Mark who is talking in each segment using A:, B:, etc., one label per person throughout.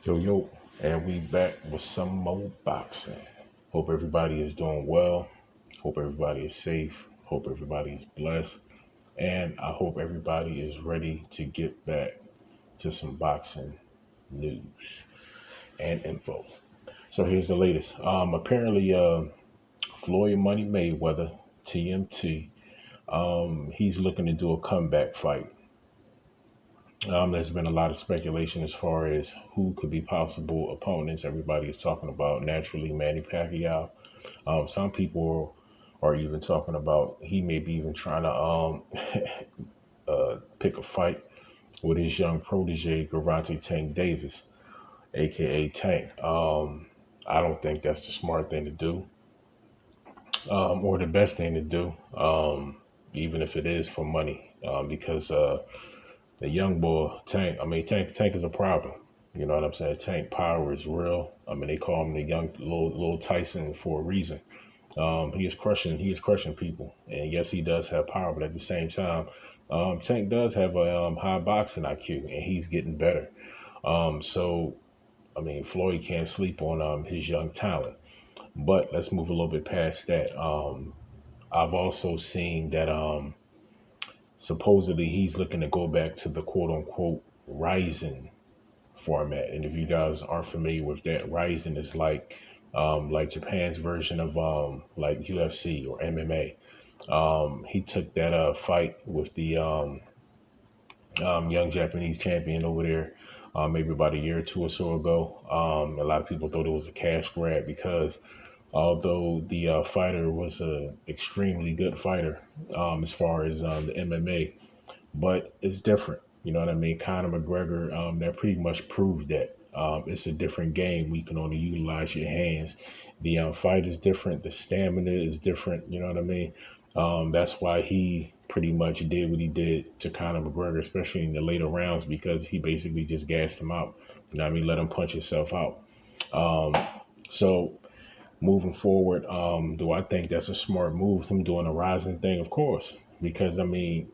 A: Yo, and we back with some more boxing. Hope everybody is doing well. Hope everybody is safe. Hope everybody is blessed. And I hope everybody is ready to get back to some boxing news and info. So here's the latest. Apparently, Floyd Money Mayweather, TMT, he's looking to do a comeback fight. There's been a lot of speculation as far as who could be possible opponents. Everybody is talking about naturally Manny Pacquiao. Some people are even talking about he may be even trying to pick a fight with his young protege, Garante Tank Davis, aka Tank. I don't think that's the smart thing to do, or the best thing to do, even if it is for money, because the young boy Tank. I mean, Tank is a problem. You know what I'm saying? Tank power is real. I mean, they call him the young little Tyson for a reason. He is crushing people, and yes, he does have power, but at the same time, Tank does have a high boxing IQ, and he's getting better. So I mean, Floyd can't sleep on his young talent. But let's move a little bit past that. I've also seen that supposedly he's looking to go back to the quote unquote Rizin format. And if you guys aren't familiar with that, Rizin is like Japan's version of like UFC or MMA. He took that fight with the young Japanese champion over there, maybe about a year or two or so ago. A lot of people thought it was a cash grab because although the fighter was a extremely good fighter as far as the MMA, but it's different. You know what I mean? Conor McGregor, that pretty much proved that it's a different game. We can only utilize your hands. The fight is different. The stamina is different. You know what I mean? That's why he pretty much did what he did to Conor McGregor, especially in the later rounds, because he basically just gassed him out. You know what I mean? Let him punch himself out. Um, so moving forward, do I think that's a smart move? Him doing a rising thing, of course, because I mean,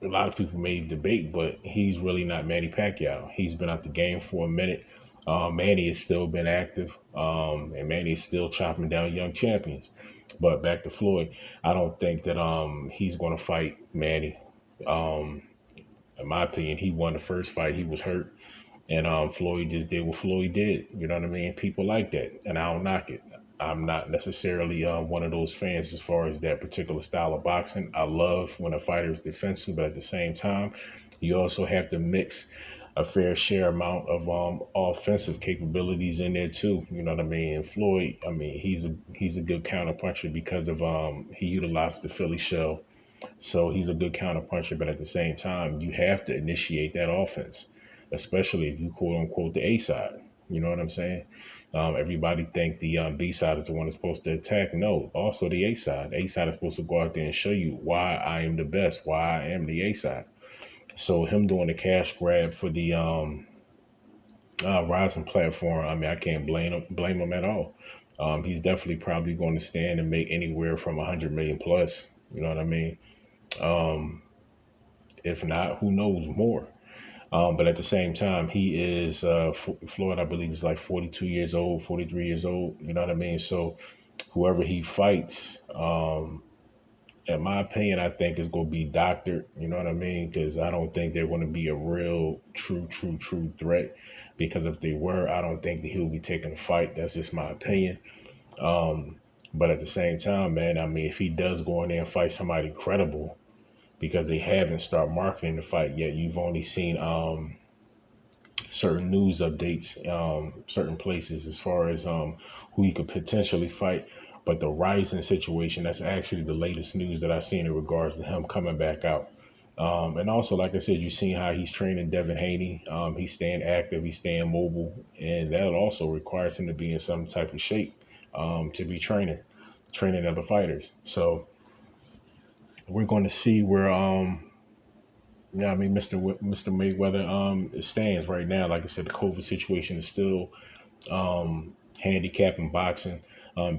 A: a lot of people may debate, but he's really not Manny Pacquiao. He's been out the game for a minute. Manny has still been active, and Manny's still chopping down young champions. But back to Floyd, I don't think that he's going to fight Manny. Um, in my opinion, he won the first fight. He was hurt, and Floyd just did what Floyd did. You know what I mean? People like that, and I don't knock it. I'm not necessarily one of those fans as far as that particular style of boxing. I love when a fighter is defensive, but at the same time, you also have to mix a fair share amount of offensive capabilities in there too. You know what I mean? And Floyd, I mean, he's a good counter puncher because of he utilized the Philly shell, so he's a good counter puncher. But at the same time, you have to initiate that offense, especially if you quote unquote the A side. You know what I'm saying? Everybody think the B side is the one that's supposed to attack. No, also the A side. A side is supposed to go out there and show you why I am the best, why I am the A side. So him doing the cash grab for the Rising platform, I mean, I can't blame him at all. He's definitely probably going to stand and make anywhere from 100 million plus. You know what I mean? Um, if not, who knows more? But at the same time, he is Floyd. I believe is like 42 years old, 43 years old. You know what I mean? So whoever he fights, in my opinion, I think is going to be doctored. You know what I mean? Because I don't think they're going to be a real, true threat. Because if they were, I don't think that he'll be taking a fight. That's just my opinion. Um, but at the same time, man, I mean, if he does go in there and fight somebody credible, because they haven't started marketing the fight yet, you've only seen certain news updates, certain places as far as who he could potentially fight. But the Ryzen situation, that's actually the latest news that I've seen in regards to him coming back out. And also, like I said, you've seen how he's training Devin Haney. He's staying active, he's staying mobile, and that also requires him to be in some type of shape to be training other fighters. So we're going to see where yeah, I mean, Mr. Mayweather stands right now. Like I said, the COVID situation is still handicapping boxing.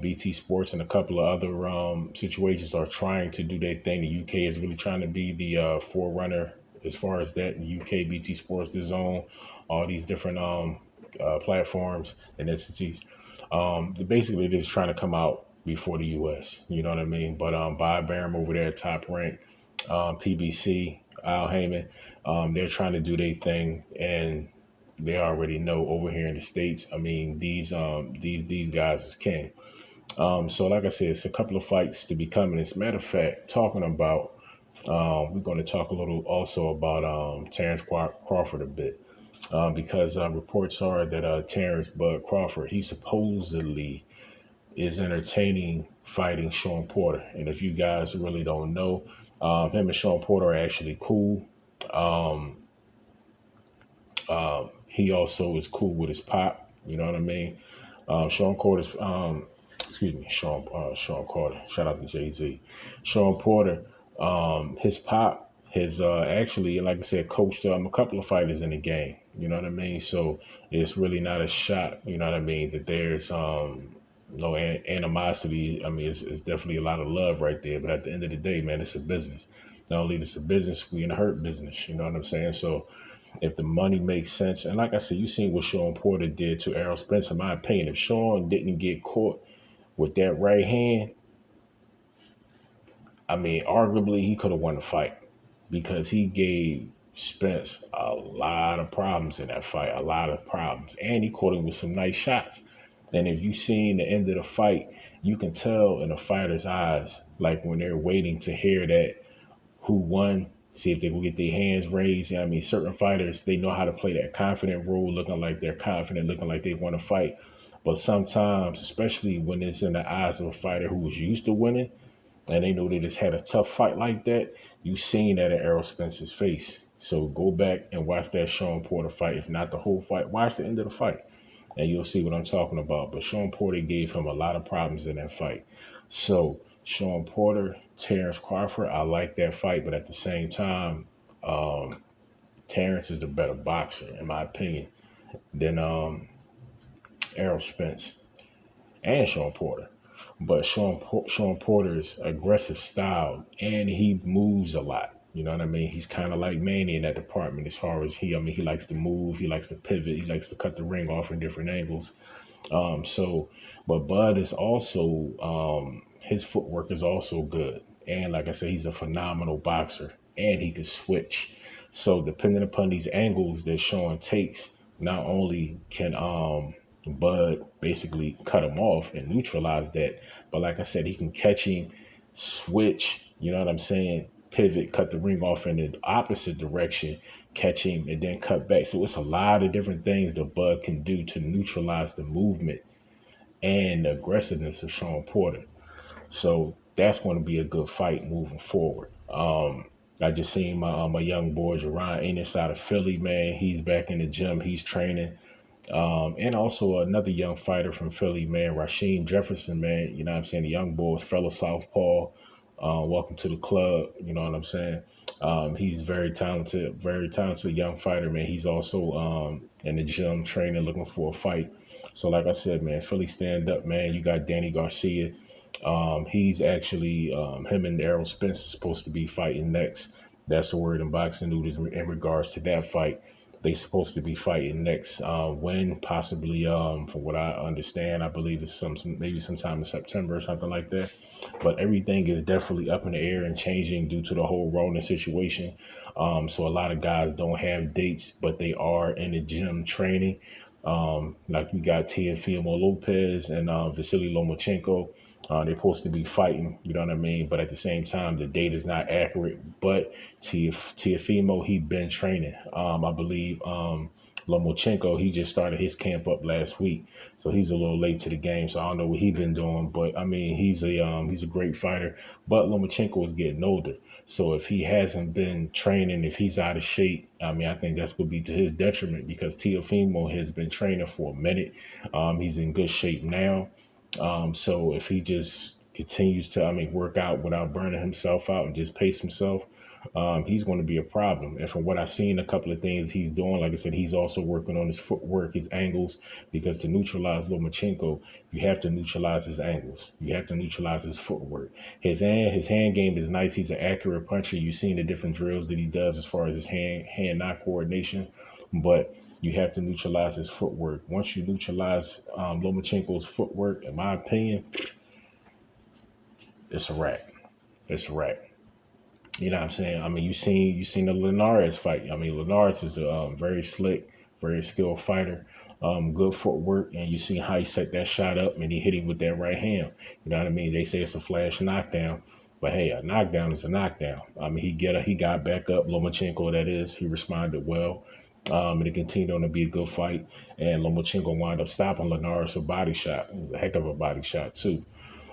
A: BT Sports and a couple of other situations are trying to do their thing. The UK is really trying to be the forerunner as far as that. The UK, BT Sports, the Zone, all these different platforms and entities. Basically, they're just trying to come out before the U.S. You know what I mean? But Bob Barum over there, Top Rank, PBC, Al Heyman, they're trying to do their thing, and they already know over here in the states. I mean, these guys is king. So like I said, it's a couple of fights to be coming. As a matter of fact, talking about, we're going to talk a little also about Terence Crawford a bit, because reports are that Terence Bud Crawford, he supposedly is entertaining fighting Shawn Porter. And if you guys really don't know, him and Shawn Porter are actually cool. Um, he also is cool with his pop. You know what I mean? Shawn Porter's, excuse me, Shawn Carter. Shout out to Jay Z. Shawn Porter, his pop has actually, like I said, coached a couple of fighters in the game. You know what I mean? So it's really not a shot. You know what I mean? That there's no animosity. I mean, it's definitely a lot of love right there. But at the end of the day, man, it's a business. Not only it's a business, we in a hurt business. You know what I'm saying? So if the money makes sense. And like I said, you seen what Shawn Porter did to Errol Spence. In my opinion, if Shawn didn't get caught with that right hand, I mean, arguably he could have won the fight because he gave Spence a lot of problems in that fight, a lot of problems. And he caught him with some nice shots. And if you seen the end of the fight, you can tell in a fighter's eyes, like when they're waiting to hear that who won, see if they will get their hands raised. You know what I mean, certain fighters, they know how to play that confident role, looking like they're confident, looking like they want to fight. But sometimes, especially when it's in the eyes of a fighter who was used to winning and they know they just had a tough fight like that, you seen that in Errol Spence's face. So go back and watch that Shawn Porter fight. If not the whole fight, watch the end of the fight and you'll see what I'm talking about. But Shawn Porter gave him a lot of problems in that fight. So Shawn Porter, Terence Crawford, I like that fight, but at the same time, um, Terence is a better boxer, in my opinion, than Errol Spence and Shawn Porter. But Shawn Porter's aggressive style, and he moves a lot. You know what I mean? He's kind of like Manny in that department as far as I mean, he likes to move, he likes to pivot, he likes to cut the ring off in different angles. So, but Bud is also, his footwork is also good. And like I said, he's a phenomenal boxer and he can switch. So depending upon these angles that Sean takes, not only can Bud basically cut him off and neutralize that, but like I said, he can catch him, switch, you know what I'm saying? Pivot, cut the ring off in the opposite direction, catch him, and then cut back. So it's a lot of different things that Bud can do to neutralize the movement and the aggressiveness of Shawn Porter. So that's going to be a good fight moving forward. I just seen my young boy Jerron Ennis out of Philly, man. He's back in the gym. He's training. And also another young fighter from Philly, man, Rasheem Jefferson, man. You know what I'm saying? The young boys, fellow Southpaw. Welcome to the club. You know what I'm saying? He's very talented young fighter, man. He's also in the gym training, looking for a fight. So, like I said, man, Philly stand up, man. You got Danny Garcia. He's actually him and Errol Spence is supposed to be fighting next. That's the word in boxing news in regards to that fight. They supposed to be fighting next. When possibly, from what I understand, I believe it's maybe sometime in September or something like that. But everything is definitely up in the air and changing due to the whole Rona situation. So a lot of guys don't have dates, but they are in the gym training. Like we got Teofimo Lopez and Vasily Lomachenko. They're supposed to be fighting, you know what I mean? But at the same time, the date is not accurate. But Teofimo, he been training. I believe Lomachenko, he just started his camp up last week, so he's a little late to the game. So I don't know what he's been doing, but I mean, he's a great fighter. But Lomachenko is getting older, so if he hasn't been training, if he's out of shape, I mean, I think that's going to be to his detriment because Teofimo has been training for a minute. He's in good shape now. So if he just continues to, I mean, work out without burning himself out and just pace himself, he's going to be a problem. And from what I've seen, a couple of things he's doing, like I said, he's also working on his footwork, his angles, because to neutralize Lomachenko, you have to neutralize his angles. You have to neutralize his footwork. His hand game is nice. He's an accurate puncher. You've seen the different drills that he does as far as his hand-eye coordination. But You have to neutralize his footwork. Once you neutralize Lomachenko's footwork, in my opinion, it's a wrap. It's a wrap. You know what I'm saying? I mean, you seen the Linares fight. I mean, Linares is a very slick, very skilled fighter. Good footwork, and you see how he set that shot up, and he hit him with that right hand. You know what I mean? They say it's a flash knockdown, but hey, a knockdown is a knockdown. I mean, he got back up. Lomachenko, that is, he responded well. And it continued on to be a good fight, and Lomachenko wound up stopping Linares with a body shot. It was a heck of a body shot too.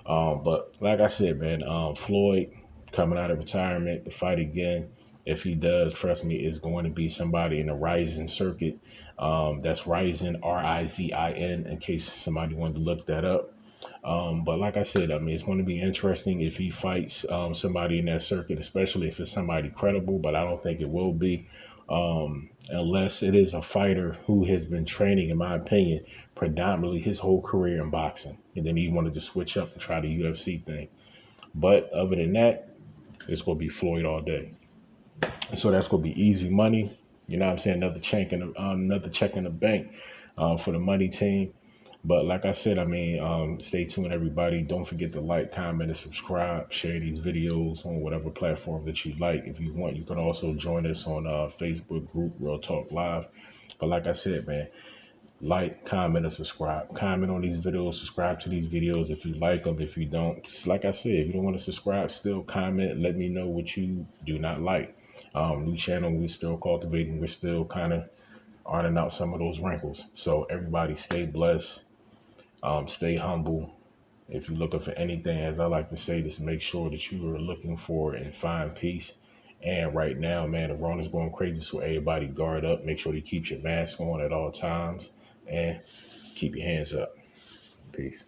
A: But like I said, man, Floyd coming out of retirement to fight again. If he does, trust me, is going to be somebody in the Rizin circuit. That's Rizin, Rizin, in case somebody wanted to look that up. But like I said, I mean, it's going to be interesting if he fights somebody in that circuit, especially if it's somebody credible, but I don't think it will be. Unless it is a fighter who has been training, in my opinion, predominantly his whole career in boxing. And then he wanted to switch up and try the UFC thing. But other than that, it's going to be Floyd all day. So that's going to be easy money. You know what I'm saying? Another check in the bank for the money team. But like I said, I mean, stay tuned, everybody. Don't forget to like, comment, and subscribe. Share these videos on whatever platform that you like. If you want, you can also join us on Facebook group, Real Talk Live. But like I said, man, like, comment, and subscribe. Comment on these videos. Subscribe to these videos if you like them. If you don't, just like I said, if you don't want to subscribe, still comment. Let me know what you do not like. New channel, we still cultivating. We're still kind of ironing out some of those wrinkles. So everybody stay blessed. Stay humble. If you're looking for anything, as I like to say, just make sure that you are looking for and find peace. And right now, man, the world is going crazy, so everybody guard up. Make sure you keep your mask on at all times and keep your hands up. Peace.